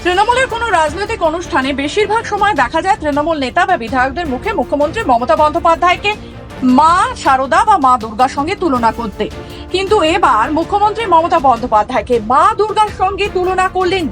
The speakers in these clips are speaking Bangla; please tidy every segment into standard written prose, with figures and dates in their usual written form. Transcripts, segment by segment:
তৃণমূলের কোনো রাজনৈতিক অনুষ্ঠানে বেশিরভাগ সময় দেখা যায় তৃণমূল নেতা বা বিধায়কদের মুখে মুখ্যমন্ত্রী মমতা বন্দ্যোপাধ্যায়কে মা শারদা বা মা দুর্গার সঙ্গে তুলনা করতে। কিন্তু এবার মুখ্যমন্ত্রী মমতা বন্দ্যোপাধ্যায়কে মা দুর্গার সঙ্গে তুলনা করলেন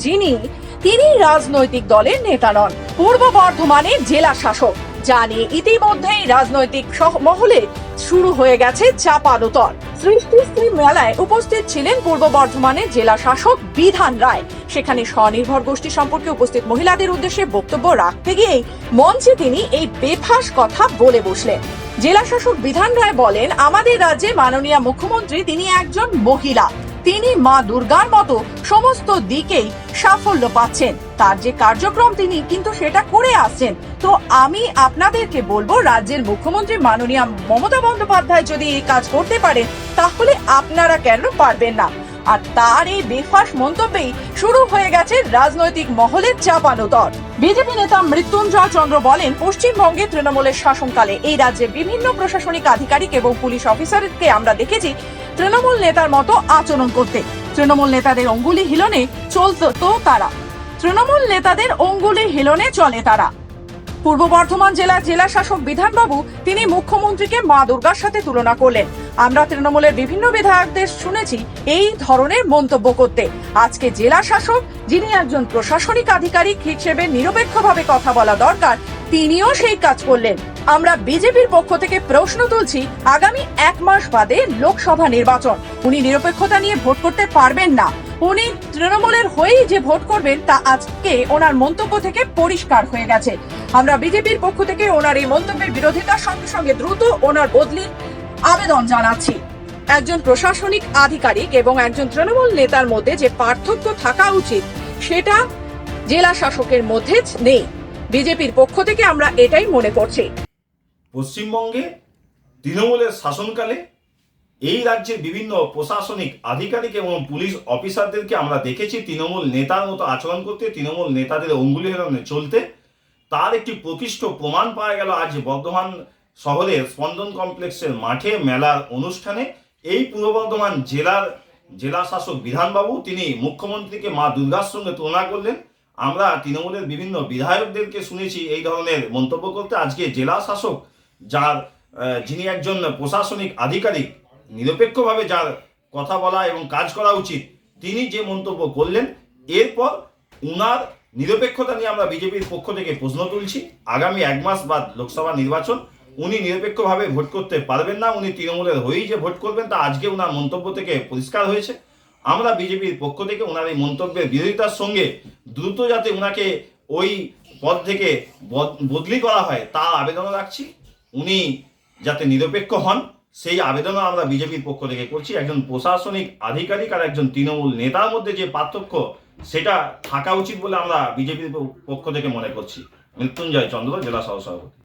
তিনি রাজনৈতিক দলের নেতা নন, পূর্ব বর্ধমানের জেলা শাসক। জানি ইতিমধ্যেই রাজনৈতিক মহলে শুরু হয়ে গেছে চাপানোতর। সৃষ্টিশ্রী মেলায় উপস্থিত ছিলেন পূর্ব বর্ধমানের জেলা শাসক বিধান রায়। সেখানে স্বনির্ভর গোষ্ঠী সম্পর্কে উপস্থিত মহিলাদের উদ্দেশ্যে বক্তব্য রাখতে গিয়েই মঞ্চে তিনি এই বেফাঁস কথা বলে বসলেন। জেলা শাসক বিধান রায় বলেন, আমাদের রাজ্যে মাননীয় মুখ্যমন্ত্রী তিনি একজন মহিলা, তিনি মা দুর্গার মতো সমস্ত দিকেই সাফল্য পাচ্ছেন। তার যে কার্যক্রম তিনি কিন্তু সেটা করে আসছেন। তো আমি আপনাদেরকে বলবো, রাজ্যের মুখ্যমন্ত্রী মাননীয় মমতা বন্দ্যোপাধ্যায় যদি এই কাজ করতে পারেন, তাহলে আপনারা কেন পারবেন না? আর তার এই বেফাঁস মন্তব্যেই শুরু হয়ে গেছে রাজনৈতিক মহলের চাপানোতর। বিজেপি নেতা মৃত্যুঞ্জয় চন্দ্র বলেন, পশ্চিমবঙ্গে তৃণমূলের শাসনকালে এই রাজ্যে বিভিন্ন প্রশাসনিক আধিকারিক এবং পুলিশ অফিসারকে আমরা দেখেছি তৃণমূল নেতার মতো আচরণ করতে। তৃণমূল নেতাদের অঙ্গুলি হিলনে চলে তারা। পূর্ব বর্ধমান জেলার জেলা শাসক বিধানবাবু তিনি মুখ্যমন্ত্রীকে মা দুর্গার সাথে তুলনা করলেন। আমরা তৃণমূলের বিভিন্ন বিধায়কদের শুনেছি এই ধরনের মন্তব্য করতে। আজকে জেলা শাসক, যিনি একজন প্রশাসনিক আধিকারিক হিসেবে নিরপেক্ষভাবে কথা বলা দরকার, তিনিও সেই কাজ করলেন। আমরা বিজেপির পক্ষ থেকে প্রশ্ন তুলছি, আগামী 1 মাস বাদে লোকসভা নির্বাচন, উনি নিরপেক্ষতা নিয়ে ভোট করতে পারবেন না। উনি তৃণমূলের হয়েই যে ভোট করবেন তা আজকে ওনার মন্তব্য থেকে পরিষ্কার হয়ে গেছে। আমরা বিজেপির পক্ষ থেকে ওনার এই মন্তব্যের বিরোধিতার সঙ্গে সঙ্গে দ্রুত ওনার বদলির আবেদন জানাচ্ছি। একজন প্রশাসনিক আধিকারিক এবং একজন তৃণমূল নেতার মধ্যে যে পার্থক্য থাকা উচিত, সেটা জেলা শাসকের মধ্যে নেই। বিজেপির পক্ষ থেকে আমরা এটাই মনে করছি। পশ্চিমবঙ্গে তৃণমূলের শাসনকালে এই রাজ্যের বিভিন্ন প্রশাসনিক আধিকারিক এবং পুলিশ অফিসারদেরকে আমরা দেখেছি তৃণমূল নেতার মতো আচরণ করতে, তৃণমূল নেতাদের অঙ্গুলি হেলনে চলতে। তার একটি প্রকৃষ্ট প্রমাণ পাওয়া গেল আজ বর্ধমান শহরের স্পন্দন কমপ্লেক্সের মাঠে মেলার অনুষ্ঠানে। এই পূর্ব বর্ধমান জেলা শাসক বিধানবাবু তিনি মুখ্যমন্ত্রীকে মা দুর্গার সঙ্গে তুলনা করলেন। আমরা তৃণমূলের বিভিন্ন বিধায়কদেরকে শুনেছি এই ধরনের মন্তব্য করতে। আজকে জেলা শাসক, যিনি একজন প্রশাসনিক আধিকারিক, নিরপেক্ষভাবে যার কথা বলা এবং কাজ করা উচিত, তিনি যে মন্তব্য করলেন, এরপর উনার নিরপেক্ষতা নিয়ে আমরা বিজেপির পক্ষ থেকে প্রশ্ন তুলছি। আগামী 1 মাস বাদ লোকসভা নির্বাচন, উনি নিরপেক্ষভাবে ভোট করতে পারবেন না। উনি তৃণমূলের হয়েই যে ভোট করবেন তা আজকে উনার মন্তব্য থেকে পরিষ্কার হয়েছে। আমরা বিজেপির পক্ষ থেকে ওনার এই মন্তব্যের বিরোধিতার সঙ্গে দ্রুত যাতে ওনাকে ওই পদ থেকে বদলি করা হয় তা আবেদন রাখছি। উনি যাতে নিরপেক্ষ হন সেই আবেদনও আমরা বিজেপির পক্ষ থেকে করছি। একজন প্রশাসনিক আধিকারিক আর একজন তৃণমূল নেতার মধ্যে যে পার্থক্য, সেটা থাকা উচিত বলে আমরা বিজেপির পক্ষ থেকে মনে করছি। মৃত্যুঞ্জয় চন্দ্র, জেলা সহ সভাপতি।